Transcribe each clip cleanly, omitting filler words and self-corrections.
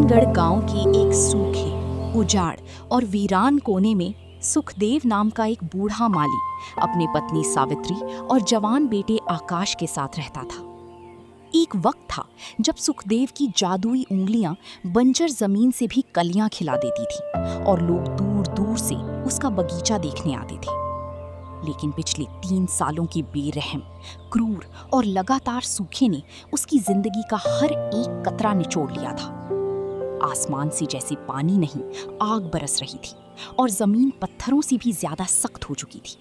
रामनगढ़ गांव के एक सूखे, उजाड़ और वीरान कोने में सुखदेव नाम का एक बूढ़ा माली अपनी पत्नी सावित्री और जवान बेटे आकाश के साथ रहता था। एक वक्त था जब सुखदेव की जादुई उंगलियां बंजर जमीन से भी कलियां खिला देती थीं और लोग दूर दूर से उसका बगीचा देखने आते थे। लेकिन पिछले 3 सालों की बेरहम, क्रूर और लगातार सूखे ने उसकी जिंदगी का हर एक कतरा निचोड़ लिया था। आसमान से जैसे पानी नहीं, आग बरस रही थी और जमीन पत्थरों से भी ज्यादा सख्त हो चुकी थी।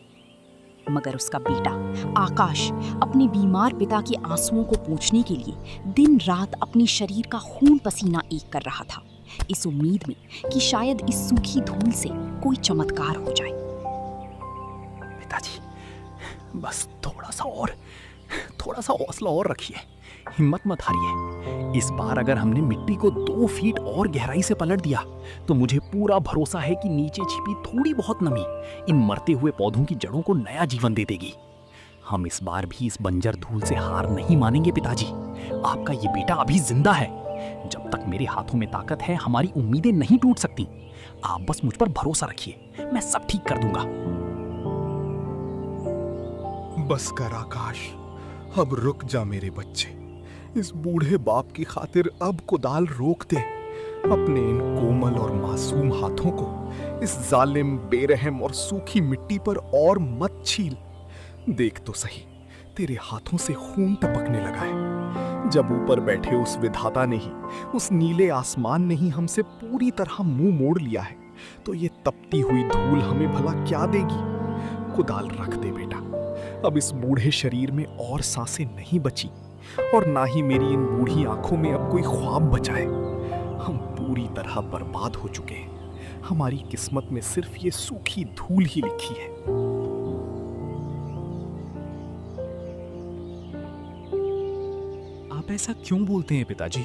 मगर उसका बेटा आकाश अपने बीमार पिता के आंसुओं को पोंछने के लिए दिन रात अपने शरीर का खून पसीना एक कर रहा था, इस उम्मीद में कि शायद इस सूखी धूल से कोई चमत्कार हो जाए। पिताजी, बस थोड़ा सा हौसला और रखिए, हिम्मत मत हारिए। इस बार अगर हमने मिट्टी को 2 फीट और गहराई से पलट दिया तो मुझे पूरा भरोसा है कि नीचे छिपी थोड़ी बहुत नमी इन मरते हुए पौधों की जड़ों को नया जीवन दे देगी। हम इस बार भी इस बंजर धूल से हार नहीं मानेंगे पिताजी। आपका ये बेटा अभी जिंदा है। जब तक मेरे हाथों में ताकत है, हमारी उम्मीदें नहीं टूट सकती। आप बस मुझ पर भरोसा रखिए, मैं सब ठीक कर दूंगा। बस कर आकाश, अब रुक जा मेरे बच्चे। इस बूढ़े बाप की खातिर अब कुदाल रोक दे। अपने इन कोमल और मासूम हाथों को इस जालिम, बेरहम और सूखी मिट्टी पर और मत छील। देख तो सही, तेरे हाथों से खून टपकने लगा है। जब ऊपर बैठे उस विधाता ने ही, उस नीले आसमान ने ही हमसे पूरी तरह मुंह मोड़ लिया है, तो ये तपती हुई धूल हमें भला क्या देगी। कुदाल रख दे बेटा। अब इस बूढ़े शरीर में और सांसें नहीं बची और ना ही मेरी इन बूढ़ी आंखों में अब कोई ख्वाब बचा है। हम पूरी तरह बर्बाद हो चुके हैं। हमारी किस्मत में सिर्फ ये सूखी धूल ही लिखी है। आप ऐसा क्यों बोलते हैं पिताजी?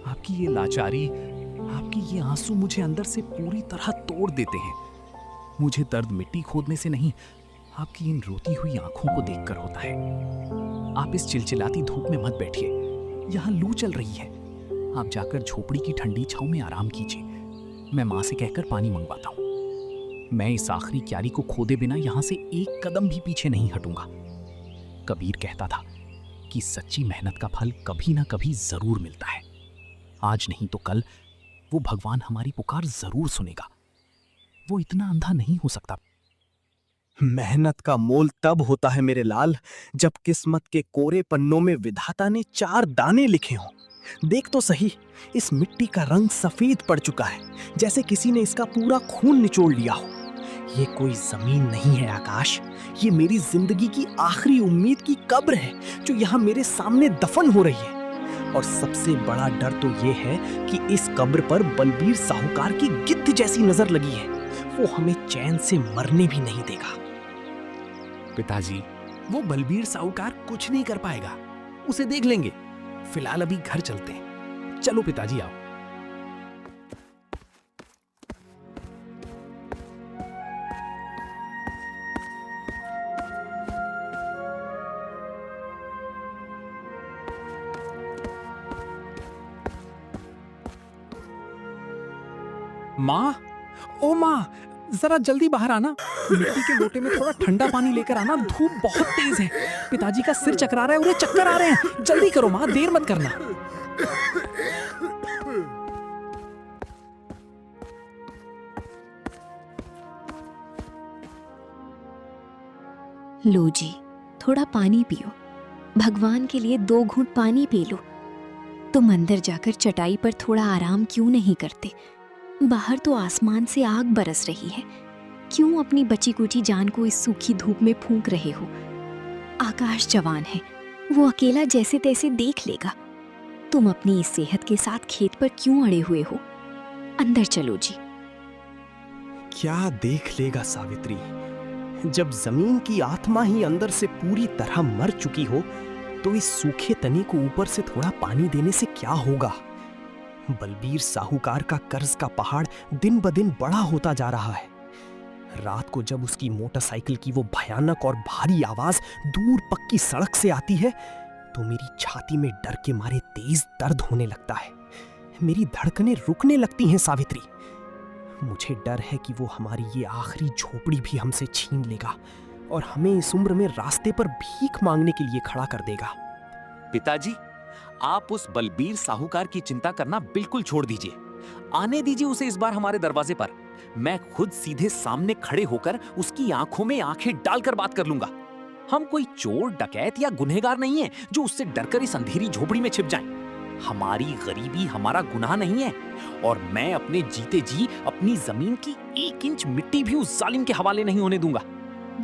आपकी ये लाचारी, आपकी ये आंसू मुझे अंदर से पूरी तरह तोड़ देते हैं। मुझे दर्द मिट्टी खोदने से नहीं, आपकी इन रोती हुई आंखों को देखकर होता है। आप इस चिलचिलाती धूप में मत बैठिए, यहाँ लू चल रही है। आप जाकर झोपड़ी की ठंडी छांव में आराम कीजिए। मैं माँ से कहकर पानी मंगवाता हूँ। मैं इस आखिरी क्यारी को खोदे बिना यहाँ से एक कदम भी पीछे नहीं हटूंगा। कबीर कहता था कि सच्ची मेहनत का फल कभी ना कभी जरूर मिलता है। आज नहीं तो कल वो भगवान हमारी पुकार जरूर सुनेगा। वो इतना अंधा नहीं हो सकता। मेहनत का मोल तब होता है मेरे लाल, जब किस्मत के कोरे पन्नों में विधाता ने 4 दाने लिखे हों। देख तो सही, इस मिट्टी का रंग सफेद पड़ चुका है, जैसे किसी ने इसका पूरा खून निचोड़ लिया हो। ये कोई जमीन नहीं है आकाश, ये मेरी जिंदगी की आखिरी उम्मीद की कब्र है जो यहाँ मेरे सामने दफन हो रही है। और सबसे बड़ा डर तो ये है कि इस कब्र पर बलबीर साहूकार की गिद्ध जैसी नजर लगी है। वो हमें चैन से मरने भी नहीं देगा। पिताजी, वो बलबीर साहूकार कुछ नहीं कर पाएगा, उसे देख लेंगे। फिलहाल अभी घर चलते हैं। चलो पिताजी, आओ। माँ, ओ माँ, जरा जल्दी बाहर आना। मिट्टी के लोटे में थोड़ा ठंडा पानी लेकर आना, धूप बहुत तेज है। पिताजी का सिर चकरा रहा है, उन्हें चक्कर आ रहे हैं। जल्दी करो माँ, देर मत करना। लो जी, थोड़ा पानी पियो। भगवान के लिए 2 घूंट पानी पी लो। तुम अंदर जाकर चटाई पर थोड़ा आराम क्यों नहीं करते? बाहर तो आसमान से आग बरस रही है। क्यों अपनी बची कुची जान को इस सूखी धूप में फूंक रहे हो? आकाश जवान है, वो अकेला जैसे तैसे देख लेगा। तुम अपनी इस सेहत के साथ खेत पर क्यों अड़े हुए हो? अंदर चलो जी। क्या देख लेगा सावित्री? जब जमीन की आत्मा ही अंदर से पूरी तरह मर चुकी हो, तो इस सूखे तने को ऊपर से थोड़ा पानी देने से क्या होगा? बलबीर साहूकार का कर्ज का पहाड़ दिन ब दिन बड़ा होता जा रहा है। रात को जब उसकी मोटरसाइकिल की वो भयानक और भारी आवाज दूर पक्की सड़क से आती है, तो मेरी छाती में डर के मारे तेज दर्द होने लगता है। मेरी धड़कनें रुकने लगती हैं सावित्री। मुझे डर है कि वो हमारी ये आखिरी झोपड़ी भी हमसे छीन लेगा और हमें इस उम्र में रास्ते पर भीख मांगने के लिए खड़ा कर देगा। पिताजी, आप उस बलबीर साहूकार की चिंता करना बिल्कुल छोड़ दीजिए। आने दीजिए उसे इस बार हमारे दरवाजे पर। मैं खुद सीधे सामने खड़े होकर उसकी आंखों में आंखें डालकर बात कर लूंगा। हम कोई चोर, डकैत या गुनहगार नहीं है जो उससे डरकर इस अंधेरी झोपड़ी में छिप जाएं। हमारी गरीबी हमारा गुनाह नहीं है और मैं अपने जीते जी अपनी जमीन की 1 इंच मिट्टी भी उस जालिम के हवाले नहीं होने दूंगा।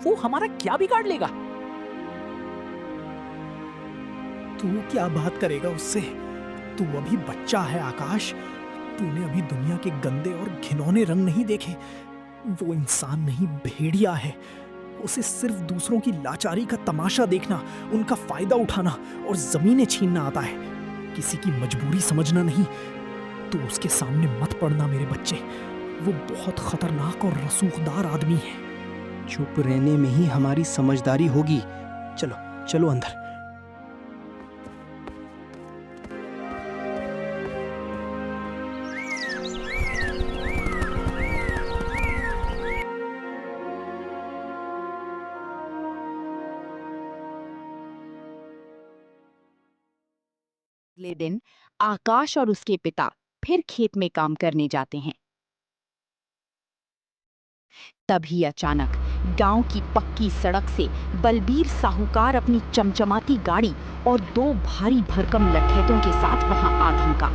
वो हमारा क्या बिगाड़ लेगा? तू क्या बात करेगा उससे? तू अभी बच्चा है आकाश। तूने अभी दुनिया के गंदे और घिनौने रंग नहीं देखे। वो इंसान नहीं, भेड़िया है। उसे सिर्फ दूसरों की लाचारी का तमाशा देखना, उनका फायदा उठाना और जमीनें छीनना आता है। किसी की मजबूरी समझना नहीं। तू उसके सामने मत पड़ना मेरे बच्चे। वो बहुत खतरनाक और रसूखदार आदमी है। चुप रहने में ही हमारी समझदारी होगी। चलो चलो अंदर। अगले दिन आकाश और उसके पिता फिर खेत में काम करने जाते हैं। तभी अचानक गांव की पक्की सड़क से बलबीर साहूकार अपनी चमचमाती गाड़ी और 2 भारी भरकम लठैतों के साथ वहां आ धमका।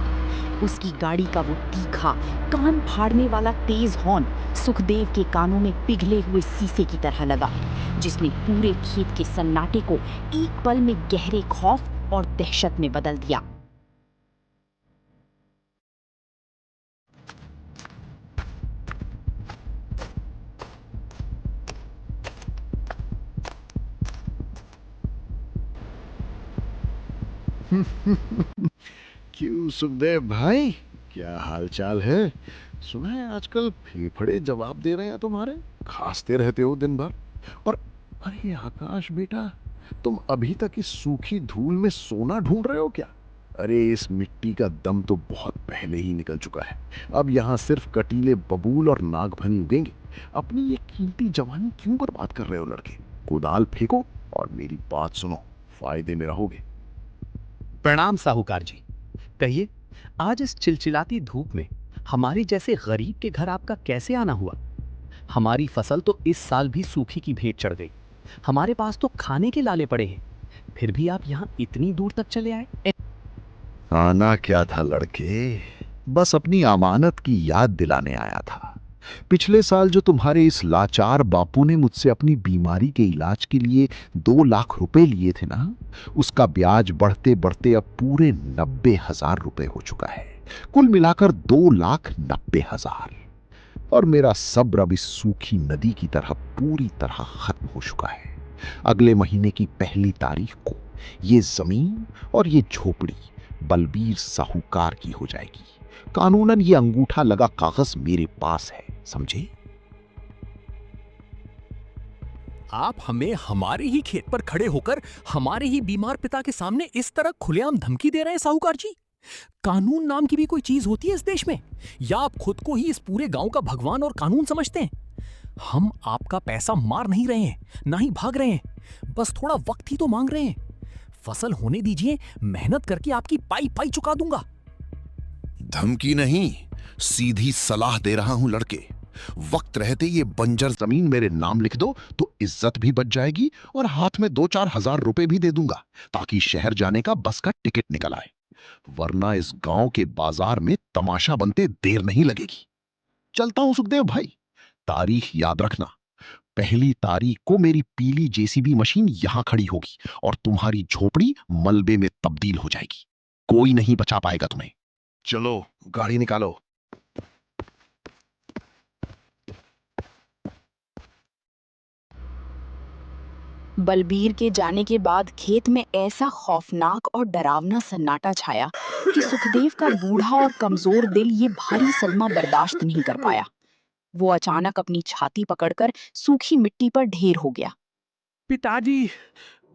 उसकी गाड़ी का वो तीखा, कान फाड़ने वाला तेज हॉर्न सुखदेव के कानों में पिघले हुए शीशे की तरह लगा, जिसने पूरे खेत के सन्नाटे को एक पल में गहरे खौफ और दहशत में बदल दिया। क्यों सुखदेव भाई, क्या हाल चाल है? सुना है आजकल फेफड़े जवाब दे रहे हैं तुम्हारे, खांसते रहते हो दिन भर। और अरे आकाश बेटा, तुम अभी तक इस सूखी धूल में सोना ढूंढ रहे हो क्या? अरे इस मिट्टी का दम तो बहुत पहले ही निकल चुका है। अब यहाँ सिर्फ कटीले बबूल और नागफनी उगेंगे। अपनी ये कीमती जवानी क्यों बर्बाद कर रहे हो लड़के? कुदाल फेंको और मेरी बात सुनो, फायदे में रहोगे। प्रणाम साहूकार जी। कहिए, आज इस चिलचिलाती धूप में हमारे जैसे गरीब के घर आपका कैसे आना हुआ? हमारी फसल तो इस साल भी सूखी की भेंट चढ़ गई। हमारे पास तो खाने के लाले पड़े हैं, फिर भी आप यहाँ इतनी दूर तक चले आए। आना क्या था लड़के, बस अपनी अमानत की याद दिलाने आया था। पिछले साल जो तुम्हारे इस लाचार बापू ने मुझसे अपनी बीमारी के इलाज के लिए 2 लाख रुपए लिए थे ना, उसका ब्याज बढ़ते बढ़ते अब पूरे 90,000 रुपए हो चुका है। कुल मिलाकर 2,90,000। और मेरा सब्र अब इस सूखी नदी की तरह पूरी तरह खत्म हो चुका है। अगले महीने की 1 तारीख को ये जमीन और ये झोपड़ी बलबीर साहूकार की हो जाएगी। कानूनन ये अंगूठा लगा कागज मेरे पास है, समझे? आप हमें हमारे ही खेत पर खड़े होकर हमारे ही बीमार पिता के सामने इस तरह खुलेआम धमकी दे रहे हैं साहूकार जी? कानून नाम की भी कोई चीज होती है इस देश में, या आप खुद को ही इस पूरे गांव का भगवान और कानून समझते हैं? हम आपका पैसा मार नहीं रहे हैं, ना ही भाग रहे हैं, बस थोड़ा वक्त ही तो मांग रहे हैं। फसल होने दीजिए, मेहनत करके आपकी पाई पाई चुका दूंगा। धमकी नहीं, सीधी सलाह दे रहा हूं लड़के। वक्त रहते ये बंजर जमीन मेरे नाम लिख दो तो इज्जत भी बच जाएगी और हाथ में 2-4 हजार रुपए भी दे दूंगा, ताकि शहर जाने का बस का टिकट निकल आए। वरना इस गांव के बाजार में तमाशा बनते देर नहीं लगेगी। चलता हूं सुखदेव भाई। तारीख याद रखना, 1 तारीख को मेरी पीली जेसीबी मशीन यहां खड़ी होगी और तुम्हारी झोपड़ी मलबे में तब्दील हो जाएगी। कोई नहीं बचा पाएगा तुम्हें। चलो गाड़ी निकालो। बलबीर के जाने के बाद खेत में ऐसा खौफनाक और डरावना सन्नाटा छाया कि सुखदेव का बूढ़ा और कमजोर दिल ये भारी सदमा बर्दाश्त नहीं कर पाया। वो अचानक अपनी छाती पकड़कर सूखी मिट्टी पर ढेर हो गया। पिताजी,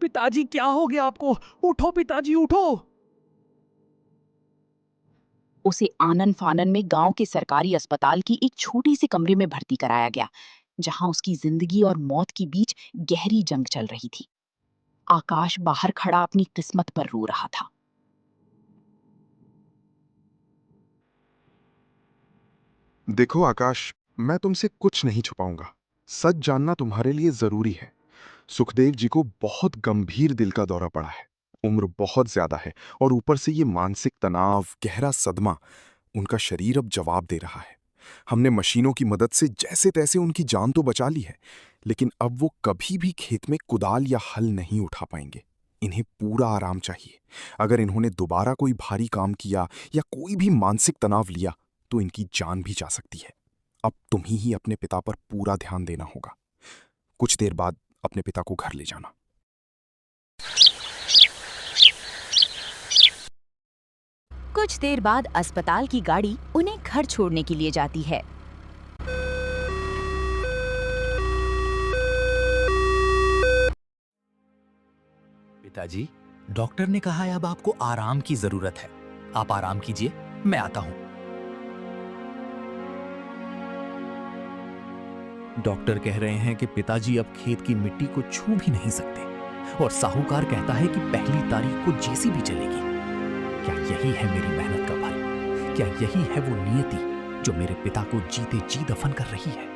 पिताजी क्या हो गया आपको? उठो पिताजी, उठो। उसे आनन फानन में गांव के सरकारी अस्पताल की एक छोटी सी कमरे में भर्ती कराया गया, जहां उसकी जिंदगी और मौत के बीच गहरी जंग चल रही थी। आकाश बाहर खड़ा अपनी किस्मत पर रो रहा था। देखो आकाश, मैं तुमसे कुछ नहीं छुपाऊंगा। सच जानना तुम्हारे लिए जरूरी है। सुखदेव जी को बहुत गंभीर दिल का दौरा पड़ा है। उम्र बहुत ज्यादा है और ऊपर से ये मानसिक तनाव, गहरा सदमा। उनका शरीर अब जवाब दे रहा है। हमने मशीनों की मदद से जैसे तैसे उनकी जान तो बचा ली है, लेकिन अब वो कभी भी खेत में कुदाल या हल नहीं उठा पाएंगे। इन्हें पूरा आराम चाहिए। अगर इन्होंने दोबारा कोई भारी काम किया या कोई भी मानसिक तनाव लिया तो इनकी जान भी जा सकती है। अब तुम्ही ही अपने पिता पर पूरा ध्यान देना होगा। कुछ देर बाद अपने पिता को घर ले जाना। कुछ देर बाद अस्पताल की गाड़ी उन्हें घर छोड़ने के लिए जाती है। पिताजी, डॉक्टर ने कहा है अब आपको आराम की जरूरत है। आप आराम कीजिए, मैं आता हूं। डॉक्टर कह रहे हैं कि पिताजी अब खेत की मिट्टी को छू भी नहीं सकते और साहूकार कहता है कि पहली तारीख को जेसीबी चलेगी। क्या यही है मेरी मेहनत का फल? क्या यही है वो नियति जो मेरे पिता को जीते जी दफन कर रही है?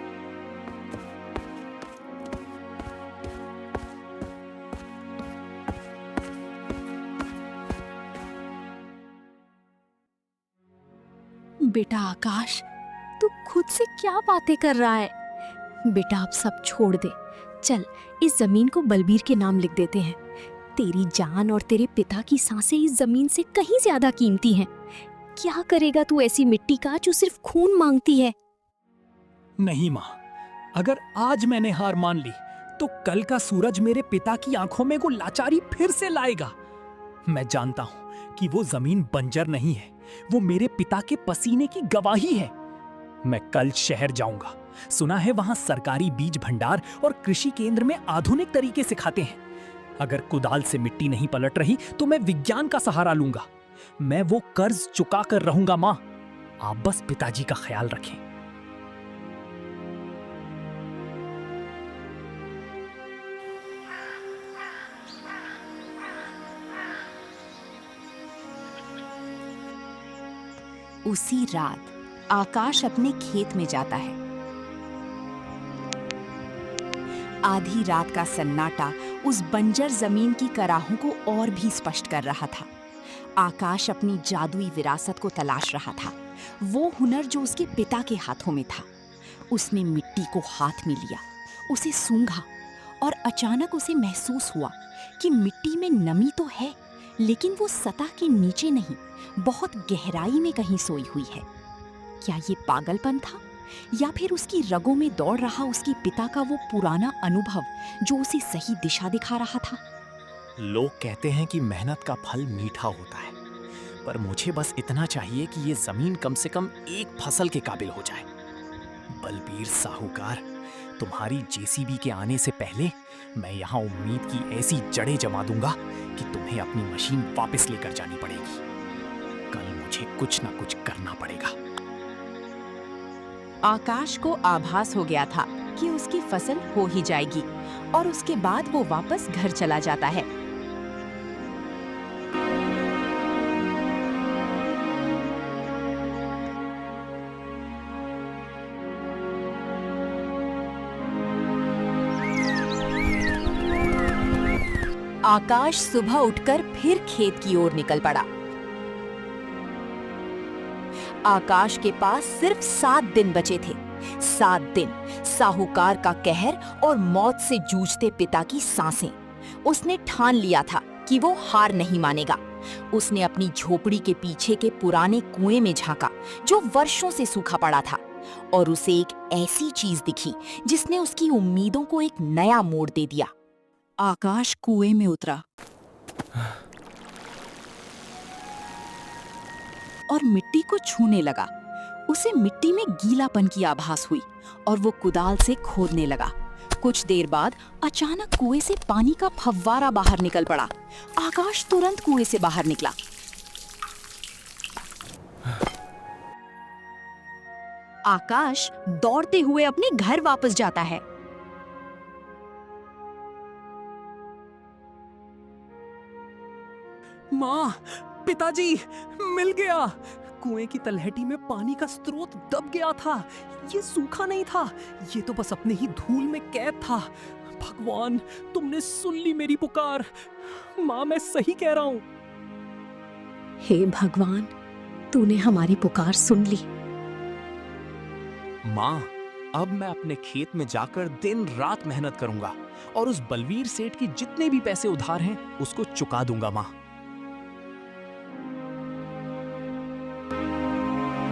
बेटा आकाश, तू खुद से क्या बातें कर रहा है? बेटा अब सब छोड़ दे। चल, इस जमीन को बलबीर के नाम लिख देते हैं। तेरी जान और तेरे पिता की सांसें इस जमीन से कहीं ज्यादा कीमती हैं। क्या करेगा तू ऐसी मिट्टी का जो सिर्फ खून मांगती है? नहीं माँ, अगर आज मैंने हार मान ली तो कल का सूरज मेरे पिता की आंखों में वो लाचारी फिर से लाएगा। मैं जानता हूं कि वो जमीन बंजर नहीं है, वो मेरे पिता के पसीने की गवाही है। मैं कल शहर जाऊंगा। सुना है वहां सरकारी बीज भंडार और कृषि केंद्र में आधुनिक तरीके सिखाते हैं। अगर कुदाल से मिट्टी नहीं पलट रही तो मैं विज्ञान का सहारा लूंगा। मैं वो कर्ज चुका कर रहूंगा मां। आप बस पिताजी का ख्याल रखें। उसी रात आकाश अपने खेत में जाता है। आधी रात का सन्नाटा उस बंजर जमीन की कराहों को और भी स्पष्ट कर रहा था। आकाश अपनी जादुई विरासत को तलाश रहा था, वो हुनर जो उसके पिता के हाथों में था। उसने मिट्टी को हाथ में लिया, उसे सूंघा और अचानक उसे महसूस हुआ कि मिट्टी में नमी तो है, लेकिन वो सतह के नीचे नहीं, बहुत गहराई में कहीं सोई हुई है। क्या ये पागलपन था या फिर उसकी रगों में दौड़ रहा उसके पिता का वो पुराना अनुभव जो उसे सही दिशा दिखा रहा था? लोग कहते हैं कि मेहनत का फल मीठा होता है, पर मुझे बस इतना चाहिए कि ये जमीन कम से कम एक फसल के काबिल हो जाए। बलबीर साहूकार, तुम्हारी जेसीबी के आने से पहले मैं यहाँ उम्मीद की ऐसी जड़ें जमा दूंगा कि तुम्हें अपनी मशीन वापस लेकर जानी पड़ेगी। कल मुझे कुछ ना कुछ करना पड़ेगा। आकाश को आभास हो गया था कि उसकी फसल हो ही जाएगी और उसके बाद वो वापस घर चला जाता है। आकाश सुबह उठकर फिर खेत की ओर निकल पड़ा। आकाश के पास सिर्फ 7 दिन बचे थे। 7 दिन, साहूकार का कहर और मौत से जूझते पिता की सांसें। उसने ठान लिया था कि वो हार नहीं मानेगा। उसने अपनी झोपड़ी के पीछे के पुराने कुएं में झांका जो वर्षों से सूखा पड़ा था, और उसे एक ऐसी चीज दिखी जिसने उसकी उम्मीदों को एक नया मोड़ दे दिया। आकाश कुएं में उतरा और मिट्टी को छूने लगा। उसे मिट्टी में गीलापन की आभास हुई और वो कुदाल से खोदने लगा। कुछ देर बाद अचानक कुएं से पानी का फव्वारा बाहर निकल पड़ा। आकाश तुरंत कुएं से बाहर निकला। आकाश दौड़ते हुए अपने घर वापस जाता है। माँ, पिताजी, मिल गया। कुएं की तलहटी में पानी का स्रोत दब गया था। ये सूखा नहीं था, ये तो बस अपने ही धूल में कैद था। भगवान, तुमने सुन ली मेरी पुकार। माँ, मैं सही कह रहा हूँ। हे भगवान, तूने हमारी पुकार सुन ली। माँ, अब मैं अपने खेत में जाकर दिन रात मेहनत करूंगा और उस बलवीर सेठ की जितने भी पैसे उधार हैं उसको चुका दूंगा। माँ,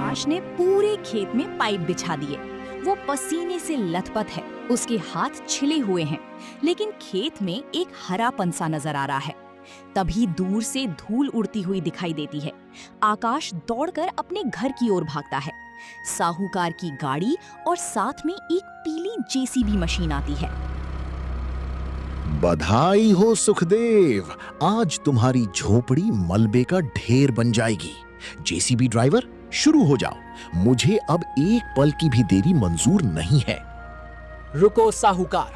आकाश ने पूरे खेत में पाइप बिछा दिए। वो पसीने से लथपथ है, उसके हाथ छिले हुए हैं, लेकिन खेत में एक हरापन सा नजर आ रहा है। तभी दूर से धूल उड़ती हुई दिखाई देती है। आकाश दौड़कर अपने घर की ओर भागता है। साहूकार की गाड़ी और साथ में एक पीली जेसीबी मशीन आती है। बधाई हो सुखदेव, आज तुम्हारी झोपड़ी मलबे का ढेर बन जाएगी। जेसीबी ड्राइवर, शुरू हो जाओ। मुझे अब एक पल की भी देरी मंजूर नहीं है। रुको साहूकार,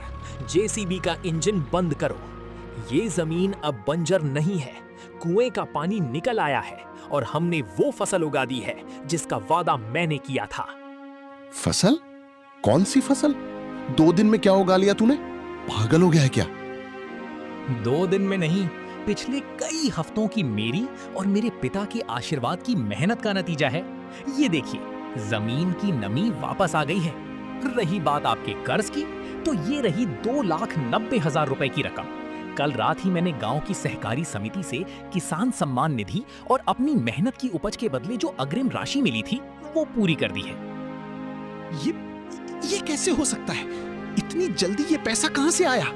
जेसीबी का इंजन बंद करो। ये जमीन अब बंजर नहीं है। कुएं का पानी निकल आया है और हमने वो फसल उगा दी है जिसका वादा मैंने किया था। फसल? कौन सी फसल? 2 दिन में क्या उगा लिया तूने? पागल हो गया है क्या? 2 दिन में नहीं, पिछले कई हफ्तों की मेरी और मेरे पिता के आशीर्वाद की मेहनत का नतीजा है। ये देखिए, जमीन की नमी वापस आ गई है। रही बात आपके कर्ज की, तो ये रही 2,90,000 रुपए की रकम। कल रात ही मैंने गांव की सहकारी समिति से किसान सम्मान निधि और अपनी मेहनत की उपज के बदले जो अग्रिम राशि मिली थी वो पूरी कर दी है। ये कैसे हो सकता है? इतनी जल्दी ये पैसा कहां से आया?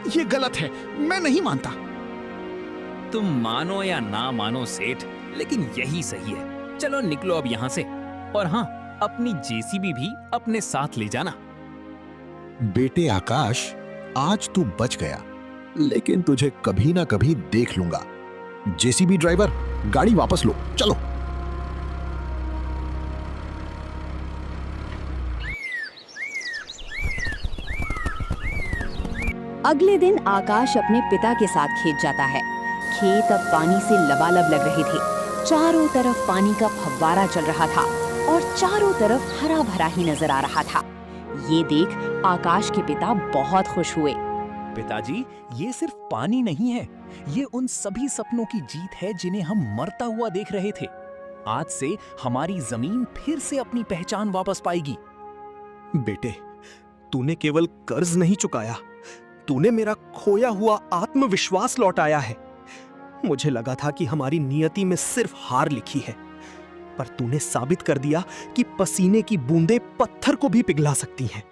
ये गलत है, मैं नहीं मानता। तुम मानो या ना मानो सेठ, लेकिन यही सही है। चलो निकलो अब यहाँ से, और हाँ, अपनी जेसीबी भी अपने साथ ले जाना। बेटे आकाश, आज तू बच गया, लेकिन तुझे कभी ना कभी देख लूंगा। जेसीबी ड्राइवर, गाड़ी वापस लो, चलो। अगले दिन आकाश अपने पिता के साथ खेत जाता है। खेत अब पानी से लबालब लग रहे थे। चारों तरफ पानी का फव्वारा चल रहा था और चारों तरफ हरा भरा ही नजर आ रहा था। ये देख आकाश के पिता बहुत खुश हुए। पिताजी, ये सिर्फ पानी नहीं है, ये उन सभी सपनों की जीत है जिन्हें हम मरता हुआ देख रहे थे। आज से हमारी जमीन फिर से अपनी पहचान वापस पाएगी। बेटे, तूने केवल कर्ज नहीं चुकाया, तूने मेरा खोया हुआ आत्मविश्वास लौटाया है। मुझे लगा था कि हमारी नियति में सिर्फ हार लिखी है, पर तूने साबित कर दिया कि पसीने की बूंदें पत्थर को भी पिघला सकती हैं।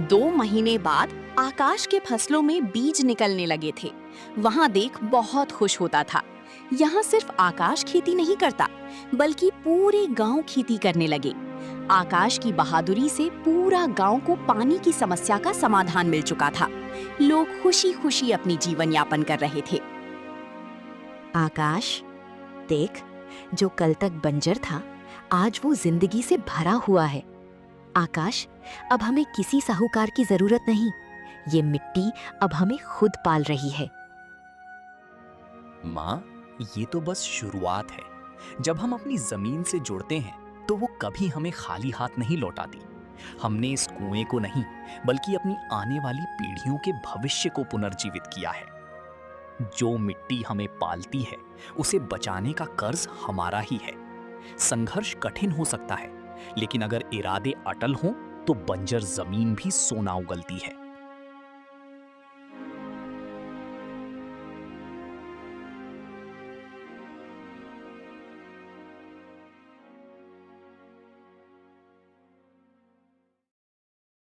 दो महीने बाद आकाश के फसलों में बीज निकलने लगे थे। वहां देख बहुत खुश होता था। यहाँ सिर्फ आकाश खेती नहीं करता, बल्कि पूरे गांव खेती करने लगे। आकाश की बहादुरी से पूरा गांव को पानी की समस्या का समाधान मिल चुका था। लोग खुशी खुशी अपनी जीवन यापन कर रहे थे। आकाश, देख, जो कल तक बंजर था, आज वो जिंदगी से भरा हुआ है। आकाश, अब हमें किसी साहूकार की जरूरत नहीं। ये मिट्टी अब हमें खुद पाल रही है। माँ, ये तो बस शुरुआत है। जब हम अपनी जमीन से जुड़ते हैं तो वो कभी हमें खाली हाथ नहीं लौटाती। हमने इस कुएं को नहीं, बल्कि अपनी आने वाली पीढ़ियों के भविष्य को पुनर्जीवित किया है। जो मिट्टी हमें पालती है, उसे बचाने का कर्ज हमारा ही है। संघर्ष कठिन हो सकता है, लेकिन अगर इरादे अटल हों तो बंजर जमीन भी सोना उगलती है।